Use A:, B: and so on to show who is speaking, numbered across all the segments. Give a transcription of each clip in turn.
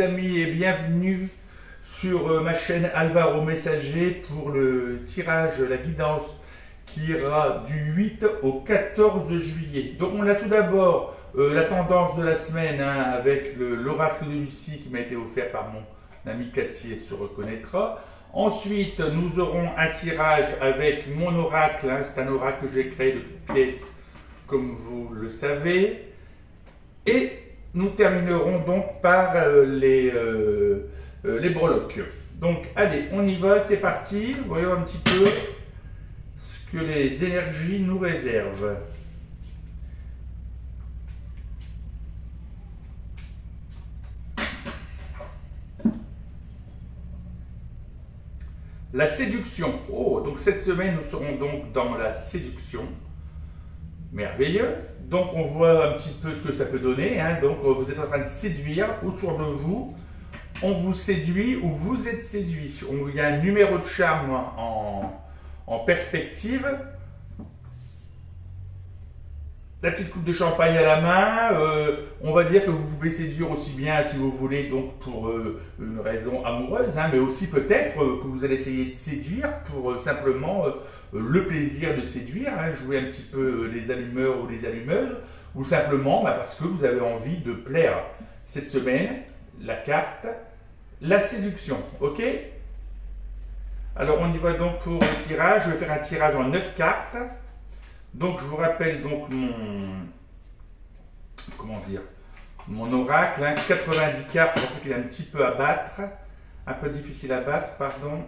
A: amis et bienvenue sur ma chaîne Alvaro Messager pour le tirage, la guidance qui ira du 8 au 14 juillet. Donc on a tout d'abord la tendance de la semaine avec l'oracle de Lucie qui m'a été offert par mon ami Cathy, elle se reconnaîtra. Ensuite nous aurons un tirage avec mon oracle, c'est un oracle que j'ai créé de toutes pièces comme vous le savez. Et nous terminerons donc par les breloques. Donc allez, on y va, c'est parti. Voyons un petit peu ce que les énergies nous réservent. La séduction. Oh, donc cette semaine, nous serons donc dans la séduction. Merveilleux. Donc on voit un petit peu ce que ça peut donner. Donc vous êtes en train de séduire autour de vous. On vous séduit ou vous êtes séduit. Il y a un numéro de charme en perspective. La petite coupe de champagne à la main. On va dire que vous pouvez séduire aussi bien si vous voulez, donc pour une raison amoureuse, mais aussi peut-être que vous allez essayer de séduire pour simplement le plaisir de séduire, jouer un petit peu les allumeurs ou les allumeuses, ou simplement parce que vous avez envie de plaire. Cette semaine, la carte, la séduction, ok? Alors on y va donc pour le tirage. Je vais faire un tirage en 9 cartes. Donc je vous rappelle donc mon oracle, 90 cartes, je pense qu'il est un petit peu à battre, un peu difficile à battre, pardon.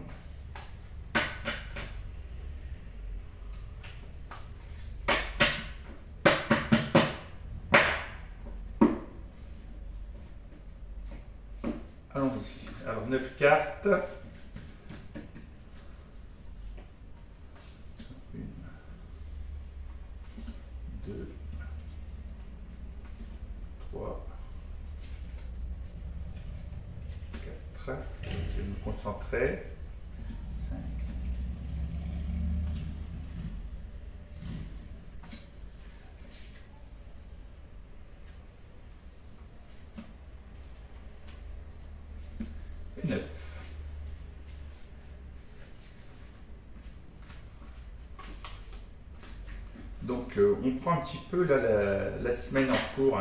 A: Allons-y. Alors 9 cartes. Je vais me concentrer. 5. Et 9. Donc on prend un petit peu là, la semaine en cours.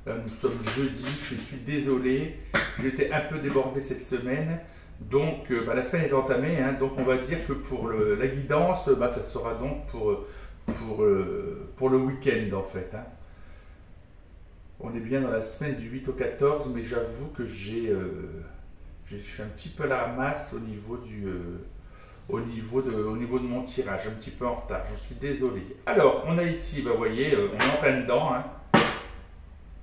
A: Là, nous sommes jeudi, je suis désolé, j'étais un peu débordé cette semaine, donc la semaine est entamée, donc on va dire que pour la guidance, ça sera donc pour le week-end en fait. On est bien dans la semaine du 8 au 14, mais j'avoue que je suis un petit peu à la ramasse au niveau de mon tirage, un petit peu en retard, je suis désolé. Alors, on a ici, vous voyez, on est en plein dedans,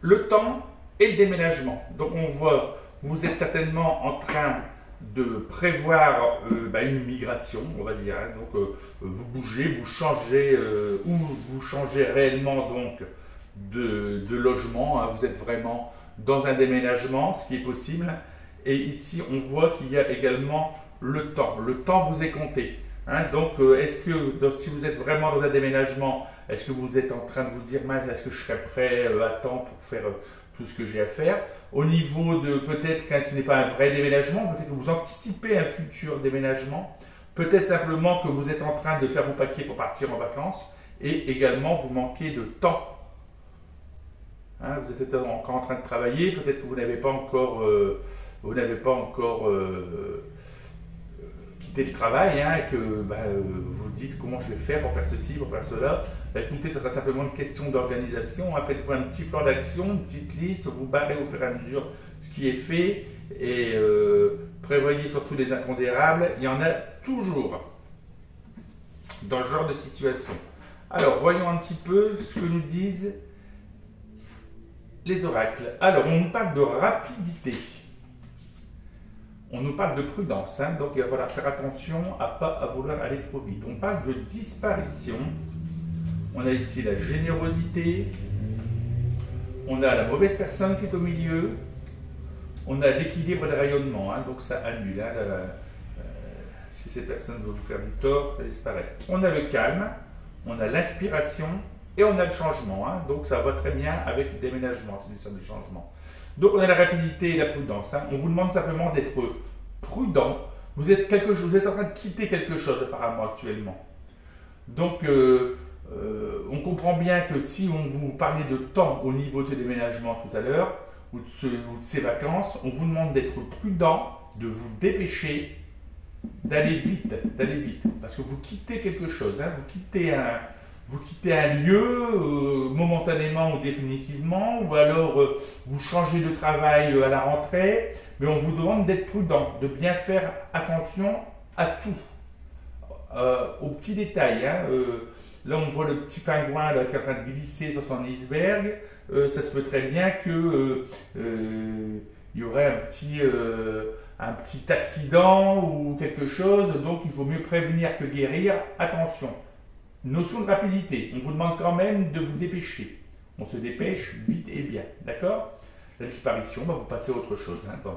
A: le temps et le déménagement. Donc on voit, vous êtes certainement en train de prévoir une migration, on va dire. Donc vous bougez, vous changez, ou vous changez réellement donc de logement. Vous êtes vraiment dans un déménagement, ce qui est possible. Et ici on voit qu'il y a également le temps. Le temps vous est compté. Donc si vous êtes vraiment dans un déménagement, est-ce que vous êtes en train de vous dire, est-ce que je serai prêt à temps pour faire tout ce que j'ai à faire? Au niveau de, peut-être que ce n'est pas un vrai déménagement, peut-être que vous anticipez un futur déménagement, peut-être simplement que vous êtes en train de faire vos papiers pour partir en vacances, et également vous manquez de temps. Vous êtes encore en train de travailler, peut-être que vous n'avez pas encore, quitté le travail, et que vous dites comment je vais faire pour faire ceci, pour faire cela. Écoutez, ça sera simplement une question d'organisation. Faites-vous un petit plan d'action, une petite liste, vous barrez au fur et à mesure ce qui est fait et prévoyez surtout les impondérables. Il y en a toujours dans ce genre de situation. Alors, voyons un petit peu ce que nous disent les oracles. Alors, on nous parle de rapidité. On nous parle de prudence, donc il va falloir faire attention à vouloir aller trop vite. On parle de disparition. On a ici la générosité. On a la mauvaise personne qui est au milieu. On a l'équilibre et le rayonnement, donc ça annule. Si cette personne veut vous faire du tort, ça disparaît. On a le calme, on a l'inspiration et on a le changement. Donc ça va très bien avec le déménagement, c'est une sorte de changement. Donc on a la rapidité et la prudence. Hein. On vous demande simplement d'être prudent. Vous êtes en train de quitter quelque chose apparemment actuellement. Donc on comprend bien que si on vous parlait de temps au niveau de ce déménagement tout à l'heure, ou de ces vacances, on vous demande d'être prudent, de vous dépêcher, d'aller vite, parce que vous quittez quelque chose, hein, vous quittez un lieu momentanément ou définitivement, ou alors vous changez de travail à la rentrée, mais on vous demande d'être prudent, de bien faire attention à tout, aux petits détails. Hein, là, on voit le petit pingouin là, qui est en train de glisser sur son iceberg. Ça se peut très bien que il y aurait un petit accident ou quelque chose, donc il vaut mieux prévenir que guérir. Attention, notion de rapidité, on vous demande quand même de vous dépêcher. On se dépêche vite et bien, d'accord? La disparition, vous passez à autre chose hein, dans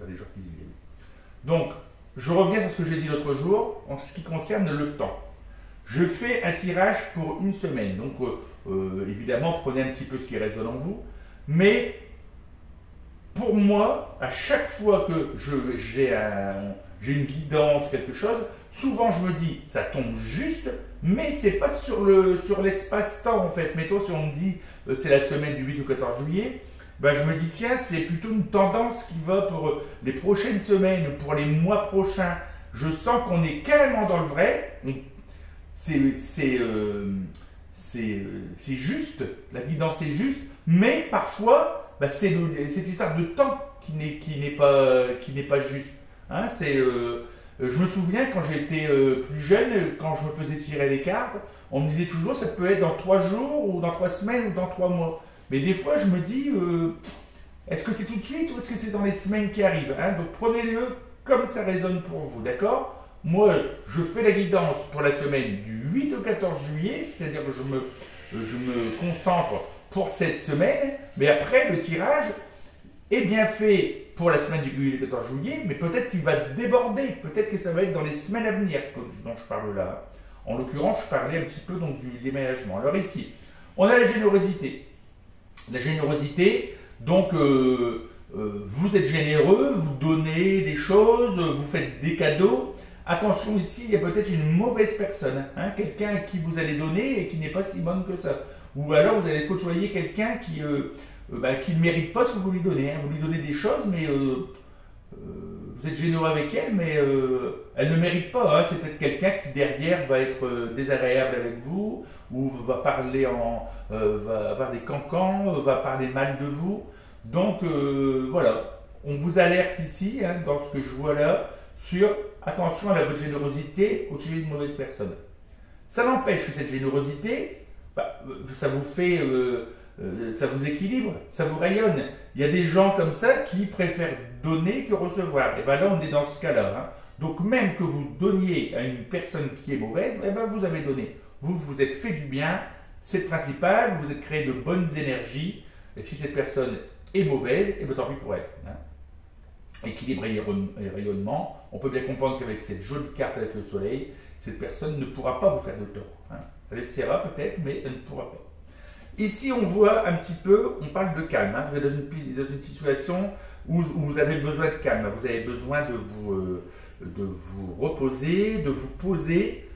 A: les jours qui viennent. Donc, je reviens sur ce que j'ai dit l'autre jour en ce qui concerne le temps. Je fais un tirage pour une semaine, donc évidemment prenez un petit peu ce qui résonne en vous, mais pour moi, à chaque fois que j'ai une guidance, quelque chose, souvent je me dis, ça tombe juste, mais c'est pas sur l'espace-temps en fait. Mettons si on me dit, c'est la semaine du 8 au 14 juillet, ben, je me dis, tiens, c'est plutôt une tendance qui va pour les prochaines semaines, pour les mois prochains. Je sens qu'on est carrément dans le vrai. C'est juste, la guidance est juste, mais parfois, bah, c'est cette histoire de temps qui n'est pas juste. Hein, je me souviens quand j'étais plus jeune, quand je me faisais tirer les cartes, on me disait toujours ça peut être dans 3 jours, ou dans 3 semaines, ou dans 3 mois. Mais des fois, je me dis, est-ce que c'est tout de suite, ou est-ce que c'est dans les semaines qui arrivent hein. Donc prenez-le comme ça résonne pour vous, d'accord? Moi, je fais la guidance pour la semaine du 8 au 14 juillet, c'est-à-dire que je me concentre pour cette semaine, mais après, le tirage est bien fait pour la semaine du 8 au 14 juillet, mais peut-être qu'il va déborder, peut-être que ça va être dans les semaines à venir, ce dont je parle là. En l'occurrence, je parlais un petit peu donc, du déménagement. Alors ici, on a la générosité. La générosité, donc vous êtes généreux, vous donnez des choses, vous faites des cadeaux. Attention ici, il y a peut-être une mauvaise personne, hein, quelqu'un à qui vous allez donner et qui n'est pas si bonne que ça. Ou alors vous allez côtoyer quelqu'un qui ne mérite pas ce que vous lui donnez. Hein. Vous lui donnez des choses, mais vous êtes généreux avec elle, mais elle ne mérite pas. Hein. C'est peut-être quelqu'un qui derrière va être désagréable avec vous, ou va parler va avoir des cancans, va parler mal de vous. Donc voilà, on vous alerte ici, hein, dans ce que je vois là, sur attention à votre générosité au sujet d'une mauvaise personne. Ça n'empêche que cette générosité, ça vous fait, ça vous équilibre, ça vous rayonne. Il y a des gens comme ça qui préfèrent donner que recevoir. Et bien là, on est dans ce cas-là. Hein. Donc même que vous donniez à une personne qui est mauvaise, et ben vous avez donné. Vous vous êtes fait du bien, c'est le principal, vous vous êtes créé de bonnes énergies. Et si cette personne est mauvaise, et bien tant pis pour elle. Hein. Équilibre et rayonnement, on peut bien comprendre qu'avec cette jolie carte avec le soleil, cette personne ne pourra pas vous faire de tort. Hein. Elle essaiera peut-être, mais elle ne pourra pas. Ici, on voit un petit peu, on parle de calme. Hein. Vous êtes dans une situation où vous avez besoin de calme. Vous avez besoin de vous reposer, de vous poser,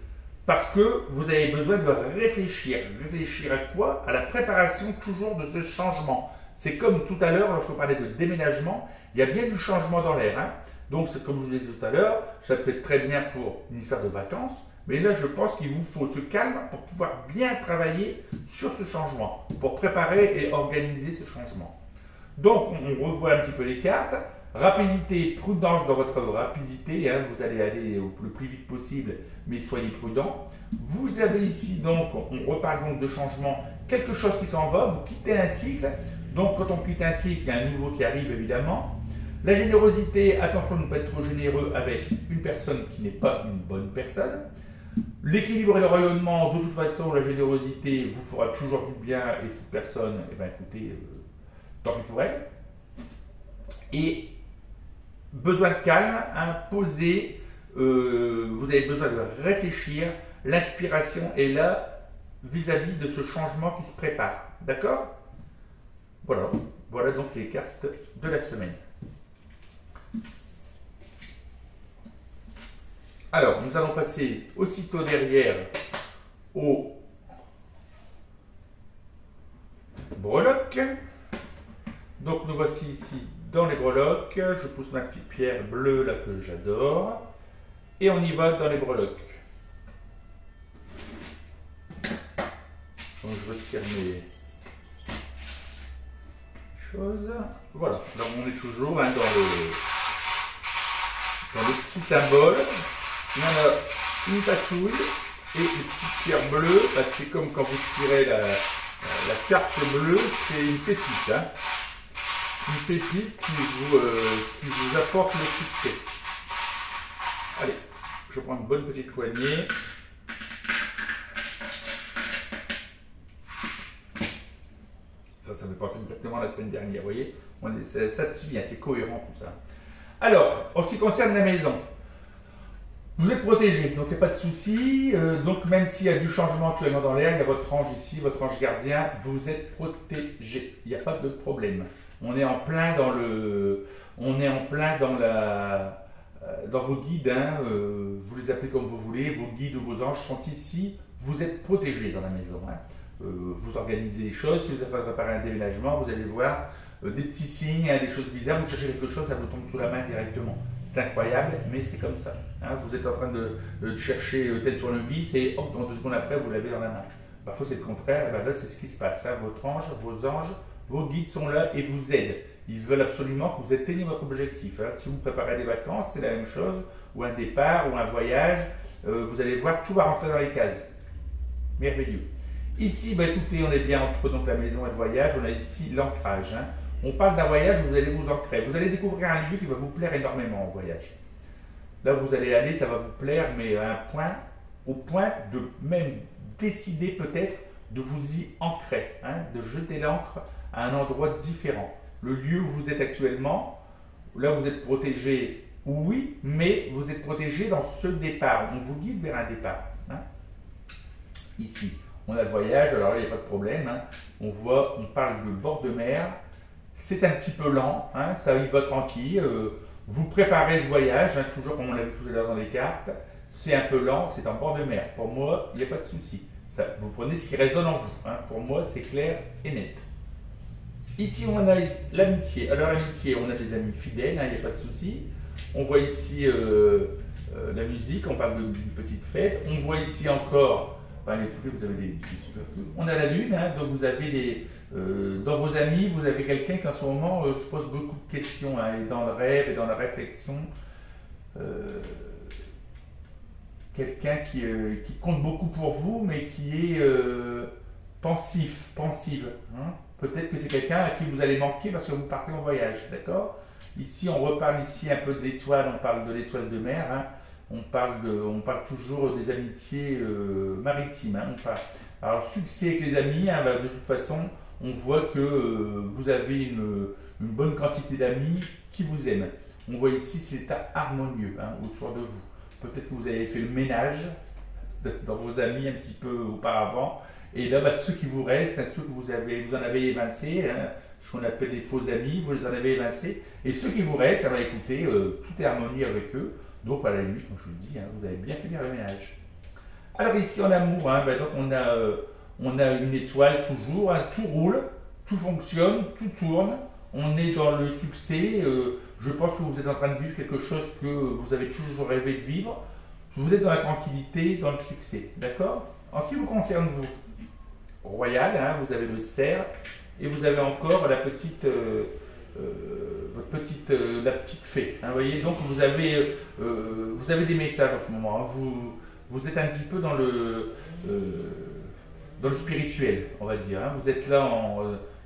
A: parce que vous avez besoin de réfléchir. Réfléchir à quoi? À la préparation toujours de ce changement. C'est comme tout à l'heure, lorsqu'on parlait de déménagement, il y a bien du changement dans l'air. Hein. Donc, c'est comme je vous disais tout à l'heure, ça peut être très bien pour une histoire de vacances, mais là, je pense qu'il vous faut ce calme pour pouvoir bien travailler sur ce changement, pour préparer et organiser ce changement. Donc, on revoit un petit peu les cartes. Rapidité, prudence dans votre rapidité. Hein, vous allez aller le plus vite possible, mais soyez prudent. Vous avez ici, donc, on reparle donc de changement, quelque chose qui s'en va, vous quittez un cycle. Donc, quand on quitte un cycle, il y a un nouveau qui arrive, évidemment. La générosité, attention de ne pas être trop généreux avec une personne qui n'est pas une bonne personne. L'équilibre et le rayonnement, de toute façon, la générosité vous fera toujours du bien et cette personne, eh bien, écoutez, tant pis pour elle. Et besoin de calme, hein, posé, vous avez besoin de réfléchir. L'inspiration est là vis-à-vis de ce changement qui se prépare. D'accord ? Voilà, voilà donc les cartes de la semaine. Alors, nous allons passer aussitôt derrière aux breloques. Donc nous voici ici dans les breloques. Je pousse ma petite pierre bleue là que j'adore. Et on y va dans les breloques. Donc je retire mes choses. Voilà, donc on est toujours hein, dans le petit symbole. On a une patouille et une petite pierre bleue. Bah, c'est comme quand vous tirez la carte bleue, c'est une pépite. Hein. Une pépite qui vous apporte le succès. Allez, je prends une bonne petite poignée. Ça me fait penser exactement à la semaine dernière, vous voyez. Ça se suit, hein, c'est cohérent tout ça. Alors, en ce qui concerne la maison, vous êtes protégé, donc il n'y a pas de souci. Donc même s'il y a du changement actuellement dans l'air, il y a votre ange ici, votre ange gardien, vous êtes protégé. Il n'y a pas de problème. On est en plein dans dans vos guides. Hein, vous les appelez comme vous voulez. Vos guides ou vos anges sont ici. Vous êtes protégé dans la maison. Hein. Vous organisez les choses. Si vous avez préparé un déménagement, vous allez voir des petits signes, hein, des choses bizarres. Vous cherchez quelque chose, ça vous tombe sous la main directement. C'est incroyable, mais c'est comme ça. Hein. Vous êtes en train de chercher tel tournevis et hop, dans 2 secondes après, vous l'avez dans la main. Parfois, c'est le contraire. Ben là, c'est ce qui se passe. Hein. Votre ange, vos anges, vos guides sont là et vous aident. Ils veulent absolument que vous atteigniez votre objectif. Hein. Si vous préparez des vacances, c'est la même chose, ou un départ, ou un voyage. Vous allez voir, tout va rentrer dans les cases. Merveilleux. Ici, bah, écoutez, on est bien entre donc, la maison et le voyage. On a ici l'ancrage. Hein. On parle d'un voyage où vous allez vous ancrer. Vous allez découvrir un lieu qui va vous plaire énormément au voyage. Là où vous allez aller, ça va vous plaire, mais à un point, au point de même décider peut-être de vous y ancrer, hein, de jeter l'ancre à un endroit différent. Le lieu où vous êtes actuellement, là vous êtes protégé, oui, mais vous êtes protégé dans ce départ. On vous guide vers un départ. Hein. Ici, on a le voyage, alors là il n'y a pas de problème. Hein. On parle de bord de mer. C'est un petit peu lent, hein, ça y va tranquille. Vous préparez ce voyage, hein, toujours comme on l'a vu tout à l'heure dans les cartes. C'est un peu lent, c'est en bord de mer. Pour moi, il n'y a pas de souci. Vous prenez ce qui résonne en vous. Hein. Pour moi, c'est clair et net. Ici, on a l'amitié. Alors, l'amitié, on a des amis fidèles, hein, il n'y a pas de souci. On voit ici la musique, on parle d'une petite fête. On voit ici encore, ben, écoutez, vous avez des super trucs. On a la lune, hein, donc vous avez dans vos amis, vous avez quelqu'un qui en ce moment se pose beaucoup de questions, hein, et dans le rêve et dans la réflexion. Quelqu'un qui compte beaucoup pour vous, mais qui est pensive. Hein. Peut-être que c'est quelqu'un à qui vous allez manquer parce que vous partez en voyage, d'accord? Ici, on reparle ici un peu de l'étoile, on parle de l'étoile de mer, hein. On parle toujours des amitiés maritimes. Hein. Alors, succès avec les amis, hein, bah, de toute façon, on voit que vous avez une bonne quantité d'amis qui vous aiment. On voit ici, c'est harmonieux, hein, autour de vous. Peut-être que vous avez fait le ménage dans vos amis un petit peu auparavant. Et là, bah, ceux qui vous restent, hein, ceux que vous en avez évincés, hein, ce qu'on appelle les faux amis, vous les en avez évincés. Et ceux qui vous restent, ça va écouter, tout est harmonie avec eux. Donc, à la limite, comme je vous le dis, hein, vous avez bien fait le ménage. Alors ici, en amour, hein, bah, donc on a une étoile toujours, hein, tout roule, tout fonctionne, tout tourne. On est dans le succès. Je pense que vous êtes en train de vivre quelque chose que vous avez toujours rêvé de vivre. Vous êtes dans la tranquillité, dans le succès. D'accord? En ce qui vous concerne, vous, royal, hein, vous avez le cerf et vous avez encore la petite fée. Hein, voyez, donc vous avez des messages en ce moment. Hein, vous êtes un petit peu dans le spirituel, on va dire. Hein, vous êtes là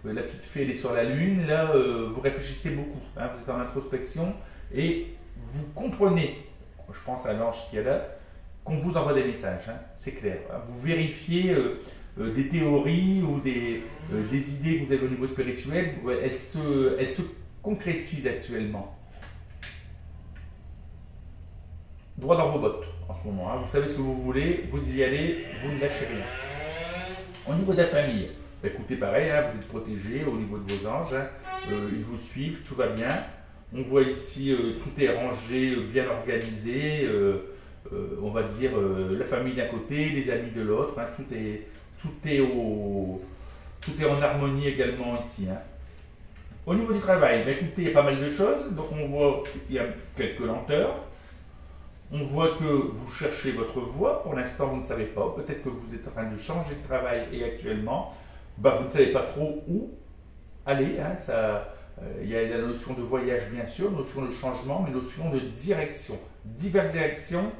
A: la petite fée, elle est sur la lune. Là, vous réfléchissez beaucoup. Hein, vous êtes en introspection et vous comprenez. Je pense à l'ange qui est là, qu'on vous envoie des messages. Hein, c'est clair. Hein, vous vérifiez des théories ou des idées que vous avez au niveau spirituel. Elles se concrétisent actuellement. Droit dans vos bottes en ce moment. Hein. Vous savez ce que vous voulez, vous y allez, vous ne lâchez rien. Au niveau de la famille, Écoutez, pareil, hein, vous êtes protégé au niveau de vos anges, hein, ils vous suivent, tout va bien. On voit ici, tout est rangé, bien organisé, on va dire la famille d'un côté, les amis de l'autre, hein, tout est en harmonie également ici. Hein. Au niveau du travail, bah, écoutez, il y a pas mal de choses, donc on voit qu'il y a quelques lenteurs. On voit que vous cherchez votre voie, pour l'instant vous ne savez pas, peut-être que vous êtes en train de changer de travail et actuellement, bah, vous ne savez pas trop où aller. Hein, il y a la notion de voyage bien sûr, notion de changement, mais notion de direction. Diverses directions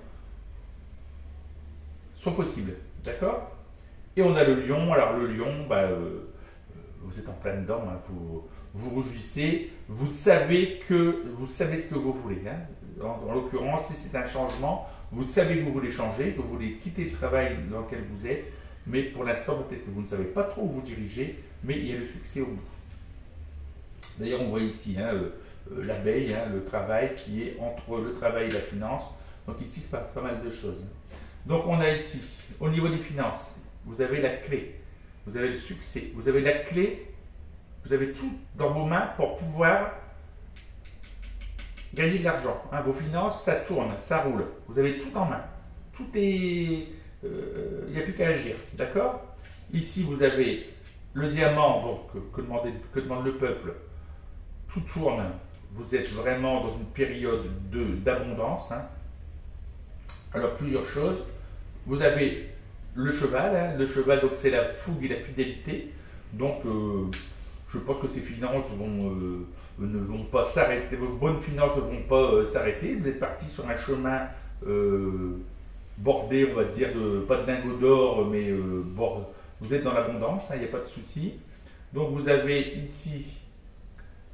A: sont possibles, d'accord? Et on a le lion, alors le lion, bah, vous êtes en plein dedans, hein, vous rougissez, vous savez ce que vous voulez. Hein. En l'occurrence, si c'est un changement, vous savez que vous voulez changer, que vous voulez quitter le travail dans lequel vous êtes, mais pour l'instant, peut-être que vous ne savez pas trop où vous dirigez, mais il y a le succès au bout. D'ailleurs, on voit ici hein, l'abeille, hein, le travail qui est entre le travail et la finance. Donc ici, il se passe pas mal de choses. Donc on a ici, au niveau des finances, vous avez la clé, vous avez le succès, vous avez la clé, vous avez tout dans vos mains pour pouvoir gagner de l'argent. Hein. Vos finances, ça tourne, ça roule. Vous avez tout en main. Tout est... Il n'y a plus qu'à agir. D'accord? Ici, vous avez le diamant, donc, que demande le peuple. Tout tourne. Vous êtes vraiment dans une période d'abondance. Hein. Alors, plusieurs choses. Vous avez le cheval. Hein. Le cheval, donc, c'est la fougue et la fidélité. Donc, je pense que ces finances ne vont pas s'arrêter, vos bonnes finances ne vont pas s'arrêter. Vous êtes parti sur un chemin bordé, on va dire, pas de lingots d'or, mais vous êtes dans l'abondance, il n'y a pas de souci. Donc vous avez ici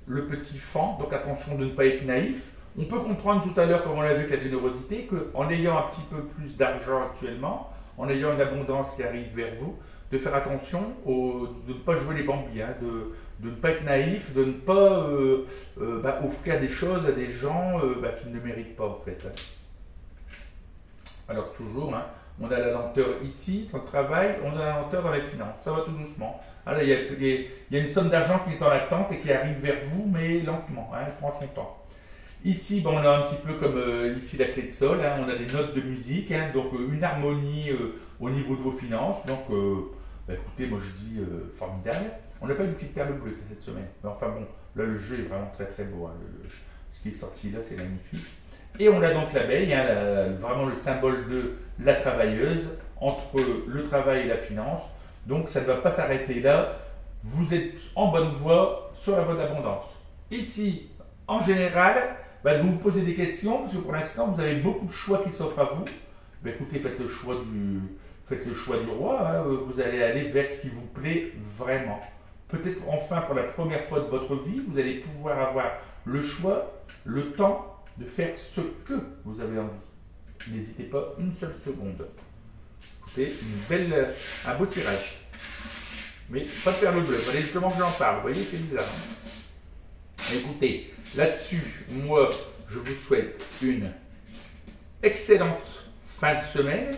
A: le petit fan, donc attention de ne pas être naïf. On peut comprendre tout à l'heure, comme on l'a vu avec la générosité, qu'en ayant un petit peu plus d'argent actuellement, en ayant une abondance qui arrive vers vous, de faire attention, de ne pas jouer les bambis, hein, de ne pas être naïf, de ne pas offrir des choses à des gens qui ne méritent pas en fait. Hein. Alors toujours, hein, on a la lenteur ici, dans le travail, on a la lenteur dans les finances, ça va tout doucement. Alors, il y a une somme d'argent qui est en attente et qui arrive vers vous, mais lentement, hein, elle prend son temps. Ici, on a un petit peu comme ici la clé de sol, hein, on a des notes de musique, hein, donc une harmonie au niveau de vos finances. Donc, écoutez, moi je dis formidable. On n'a pas une petite perle bleue cette semaine, mais enfin bon, là le jeu est vraiment très très beau. Hein, ce qui est sorti là, c'est magnifique. Et on a donc l'abeille, hein, vraiment le symbole de la travailleuse, entre le travail et la finance. Donc ça ne va pas s'arrêter là. Vous êtes en bonne voie sur la voie d'abondance. Ici, en général, vous vous posez des questions, parce que pour l'instant, vous avez beaucoup de choix qui s'offrent à vous. Écoutez, faites le choix du roi, hein, vous allez aller vers ce qui vous plaît vraiment. Peut-être enfin pour la première fois de votre vie, vous allez pouvoir avoir le choix, le temps de faire ce que vous avez envie. N'hésitez pas une seule seconde. Écoutez, un beau tirage. Mais pas de perle bleue, voilà justement que j'en parle, vous voyez, c'est bizarre. Hein. Écoutez, là-dessus, moi, je vous souhaite une excellente fin de semaine,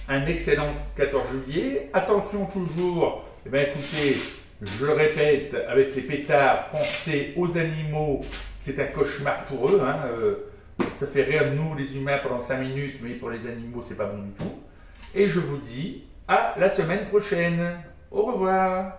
A: un excellent 14 juillet. Attention toujours, écoutez, je le répète, avec les pétards, pensez aux animaux, c'est un cauchemar pour eux. Hein, ça fait rire nous les humains pendant 5 minutes, mais pour les animaux, c'est pas bon du tout. Et je vous dis à la semaine prochaine. Au revoir.